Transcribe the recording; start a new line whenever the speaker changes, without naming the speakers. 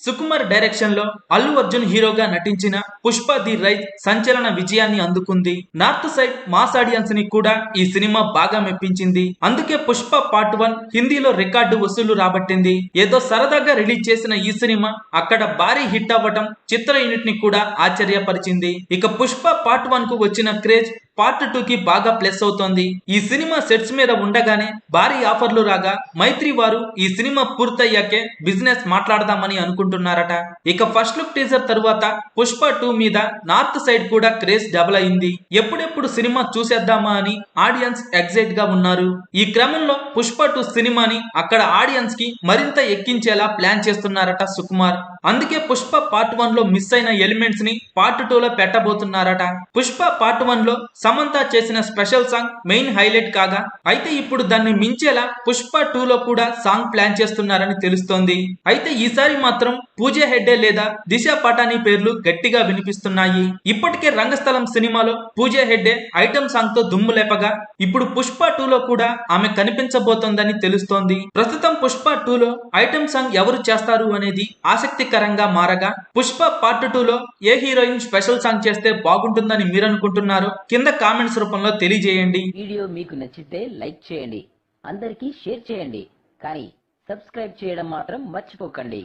Sukumar direction లో అల్లు అర్జున్ హీరోగా నటించిన పుష్ప ది రైజ్ సంచలన విజయాన్ని అందుకుంది. నార్త్ సైడ్ మాస్ ఆడియన్స్ ని కూడా ఈ సినిమా బాగా మెప్పించింది. అందుకే పుష్ప పార్ట్ 1 హిందీలో రికార్డు వసూలు రాబట్టింది. ఏదో సరదాగా రిలీజ్ చేసిన ఈ సినిమా అక్కడ భారీ హిట్ అవ్వటం చిత్ర యూనిట్ ని కూడా ఆశ్చర్యపరిచింది. ఇక పుష్ప పార్ట్ 1 కు వచ్చిన క్రేజ్ పార్ట్ 2 కి బాగా ప్లస్ అవుతోంది. ఈ సినిమా సెట్స్ మీద ఉండగానే భారీ ఆఫర్లు రాగా మైత్రి వారు ఈ సినిమా పూర్తయ్యాకే బిజినెస్ మాట్లాడదామని అనుకుంటున్నారట. ఇక ఫస్ట్ లుక్ టీజర్ తరువాత పుష్ప 2 మీద నార్త్ సైడ్ కూడా క్రేజ్ డబుల్ అయింది. ఎప్పుడెప్పుడు సినిమా చూసేద్దామా అని ఆడియన్స్ ఎగ్జైట్ గా ఉన్నారు. ఈ క్రమంలో పుష్ప 2 సినిమాని అక్కడ ఆడియన్స్ కి మరింత ఎక్కించేలా ప్లాన్ చేస్తున్నారట సుకుమార్. అందుకే పుష్ప పార్ట్ 1 లో మిస్ అయిన ఎలిమెంట్స్ ని పార్ట్ 2 లో పెట్టబోతున్నారట. పుష్ప పార్ట్ 1 లో సమంత చేసిన స్పెషల్ సాంగ్ మెయిన్ హైలైట్ కాగా, అయితే ఇప్పుడు దాన్ని మించేలా పుష్ప 2 లో కూడా సాంగ్ ప్లాన్ చేస్తున్నారని తెలుస్తోంది. అయితే ఈసారి మాత్రం పూజ హెగ్డే లేదా దిశ పటాని పేర్లు గట్టిగా వినిపిస్తున్నాయి. ఇప్పటికే రంగస్థలం సినిమాలో పూజ హెగ్డే ఐటమ్ సాంగ్ తో దుమ్ము లేపగా, ఇప్పుడు పుష్ప 2 లో కూడా ఆమె కనిపించబోతోందని తెలుస్తోంది. ప్రస్తుతం పుష్ప 2 లో ఐటమ్ సాంగ్ ఎవరు చేస్తారు అనేది ఆసక్తికరంగా మారగా, పుష్ప పార్ట్ 2 లో ఏ హీరోయిన్ స్పెషల్ సాంగ్ చేస్తే బాగుంటుందని మీరు అనుకుంటున్నారో కింద కామెంట్స్ రూపంలో తెలియజేయండి.
వీడియో మీకు నచ్చితే లైక్ చేయండి, అందరికీ షేర్ చేయండి, కానీ సబ్స్క్రైబ్ చేయడం మాత్రం మర్చిపోకండి.